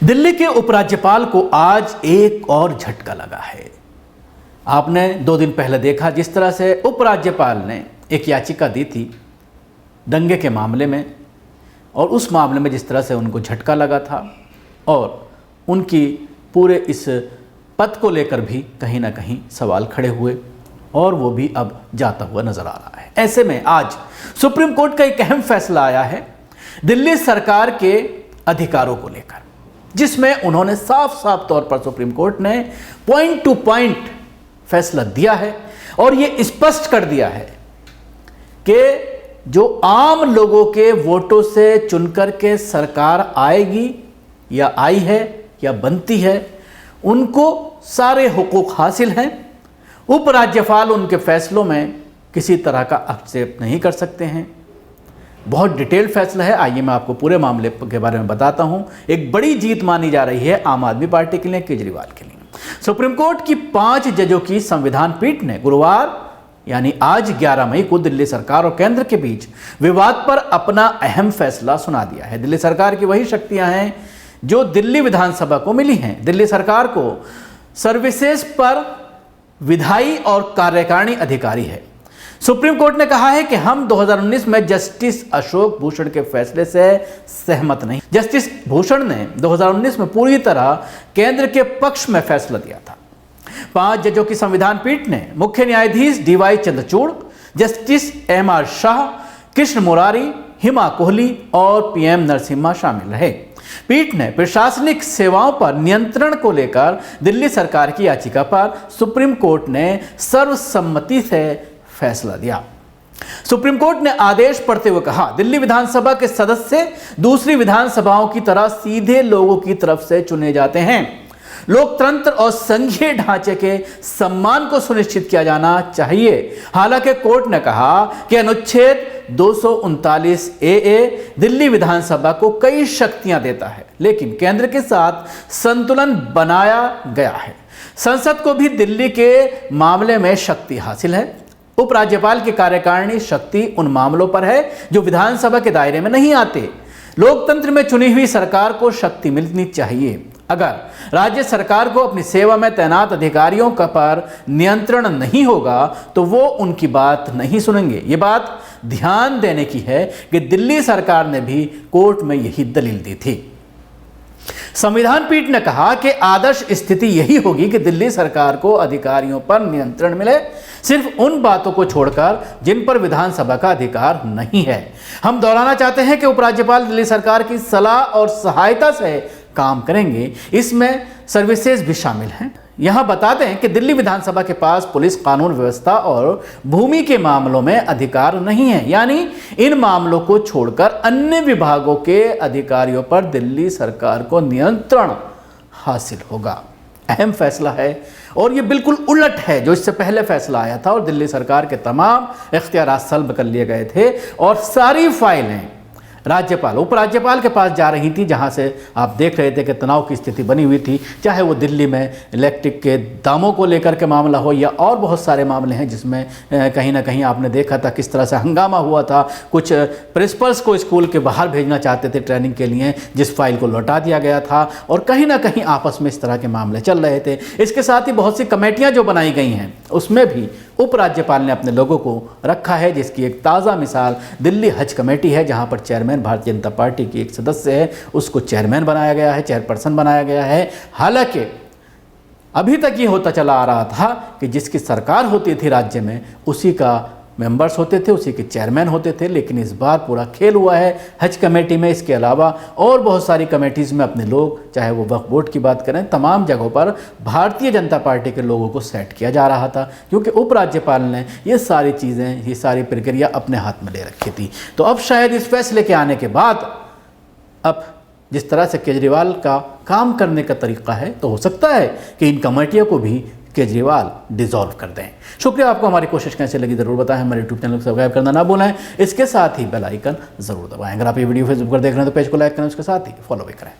दिल्ली के उपराज्यपाल को आज एक और झटका लगा है। आपने 2 दिन पहले देखा जिस तरह से उपराज्यपाल ने एक याचिका दी थी दंगे के मामले में, और उस मामले में जिस तरह से उनको झटका लगा था और उनकी पूरे इस पद को लेकर भी कहीं ना कहीं सवाल खड़े हुए, और वो भी अब जाता हुआ नजर आ रहा है। ऐसे में आज सुप्रीम कोर्ट का एक अहम फैसला आया है दिल्ली सरकार के अधिकारों को लेकर, जिसमें उन्होंने साफ साफ तौर पर सुप्रीम कोर्ट ने पॉइंट टू पॉइंट फैसला दिया है और ये स्पष्ट कर दिया है कि जो आम लोगों के वोटों से चुनकर के सरकार आएगी या आई है या बनती है, उनको सारे हुकूक हासिल हैं। उपराज्यपाल उनके फैसलों में किसी तरह का आक्षेप नहीं कर सकते हैं। बहुत डिटेल्ड फैसला है, आइए मैं आपको पूरे मामले के बारे में बताता हूं। एक बड़ी जीत मानी जा रही है आम आदमी पार्टी के लिए, केजरीवाल के लिए। सुप्रीम कोर्ट की 5 जजों की संविधान पीठ ने गुरुवार यानी आज 11 मई को दिल्ली सरकार और केंद्र के बीच विवाद पर अपना अहम फैसला सुना दिया है। दिल्ली सरकार की वही शक्तियां हैं जो दिल्ली विधानसभा को मिली हैं। दिल्ली सरकार को सर्विसेज पर विधायी और कार्यकारिणी अधिकारी है। सुप्रीम कोर्ट ने कहा है कि हम 2019 में जस्टिस अशोक भूषण के फैसले से सहमत नहीं। जस्टिस भूषण ने 2019 में पूरी तरह केंद्र के पक्ष में फैसला दिया था। 5 जजों की संविधान पीठ ने मुख्य न्यायाधीश DY Chandrachud, justice MR Shah, Krishna Murari, Hima Kohli और PM नरसिम्हा शामिल रहे। पीठ ने प्रशासनिक सेवाओं पर नियंत्रण को लेकर दिल्ली सरकार की याचिका पर सुप्रीम कोर्ट ने सर्वसम्मति से फैसला दिया। सुप्रीम कोर्ट ने आदेश पढ़ते हुए कहा, दिल्ली विधानसभा के सदस्य दूसरी विधानसभाओं की तरह सीधे लोगों की तरफ से चुने जाते हैं। लोकतंत्र और संघीय ढांचे के सम्मान को सुनिश्चित किया जाना चाहिए। हालांकि कोर्ट ने कहा कि अनुच्छेद 239 AA दिल्ली विधानसभा को कई शक्तियां देता है, लेकिन केंद्र के साथ संतुलन बनाया गया है। संसद को भी दिल्ली के मामले में शक्ति हासिल है। उपराज्यपाल की कार्यकारिणी शक्ति उन मामलों पर है जो विधानसभा के दायरे में नहीं आते। लोकतंत्र में चुनी हुई सरकार को शक्ति मिलनी चाहिए। अगर राज्य सरकार को अपनी सेवा में तैनात अधिकारियों का पर नियंत्रण नहीं होगा तो वो उनकी बात नहीं सुनेंगे। ये बात ध्यान देने की है कि दिल्ली सरकार ने भी कोर्ट में यही दलील दी थी। संविधान पीठ ने कहा कि आदर्श स्थिति यही होगी कि दिल्ली सरकार को अधिकारियों पर नियंत्रण मिले, सिर्फ उन बातों को छोड़कर जिन पर विधानसभा का अधिकार नहीं है। हम दोहराना चाहते हैं कि उपराज्यपाल दिल्ली सरकार की सलाह और सहायता से काम करेंगे। इसमें सर्विसेज भी शामिल हैं। यहां बता दें कि दिल्ली विधानसभा के पास पुलिस, कानून व्यवस्था और भूमि के मामलों में अधिकार नहीं है, यानी इन मामलों को छोड़कर अन्य विभागों के अधिकारियों पर दिल्ली सरकार को नियंत्रण हासिल होगा। अहम फैसला है और ये बिल्कुल उलट है जो इससे पहले फैसला आया था और दिल्ली सरकार के तमाम इख्तियारात सल्ब कर लिए गए थे और सारी फाइलें राज्यपाल उपराज्यपाल के पास जा रही थी, जहां से आप देख रहे थे कि तनाव की स्थिति बनी हुई थी। चाहे वो दिल्ली में इलेक्ट्रिक के दामों को लेकर के मामला हो या और बहुत सारे मामले हैं जिसमें कहीं ना कहीं आपने देखा था किस तरह से हंगामा हुआ था। कुछ प्रिंसिपल्स को स्कूल के बाहर भेजना चाहते थे ट्रेनिंग के लिए, जिस फाइल को लौटा दिया गया था, और कहीं ना कहीं आपस में इस तरह के मामले चल रहे थे। इसके साथ ही बहुत सी कमेटियाँ जो बनाई गई हैं उसमें भी उपराज्यपाल ने अपने लोगों को रखा है, जिसकी एक ताज़ा मिसाल दिल्ली हज कमेटी है, जहां पर चेयरमैन भारतीय जनता पार्टी की एक सदस्य है, उसको चेयरमैन बनाया गया है, चेयरपर्सन बनाया गया है। हालांकि अभी तक ये होता चला आ रहा था कि जिसकी सरकार होती थी राज्य में उसी का मेंबर्स होते थे, उसी के चेयरमैन होते थे, लेकिन इस बार पूरा खेल हुआ है हज कमेटी में। इसके अलावा और बहुत सारी कमेटीज़ में अपने लोग, चाहे वो वक्फ बोर्ड की बात करें, तमाम जगहों पर भारतीय जनता पार्टी के लोगों को सेट किया जा रहा था, क्योंकि उपराज्यपाल ने ये सारी चीज़ें, ये सारी प्रक्रिया अपने हाथ में ले रखी थी। तो अब शायद इस फैसले के आने के बाद अब जिस तरह से केजरीवाल का काम करने का तरीका है, तो हो सकता है कि इन कमेटियों को भी केजरीवाल डिसॉल्व कर दें। शुक्रिया। आपको हमारी कोशिश कैसे लगी ज़रूर बताएं। हमारे यूट्यूब चैनल को सब्सक्राइब करना ना भूलें। इसके साथ ही बेल आइकन ज़रूर दबाएं। अगर आप ये वीडियो फेसबुक पर देख रहे हैं तो पेज को लाइक करें, उसके साथ ही फॉलो भी करें।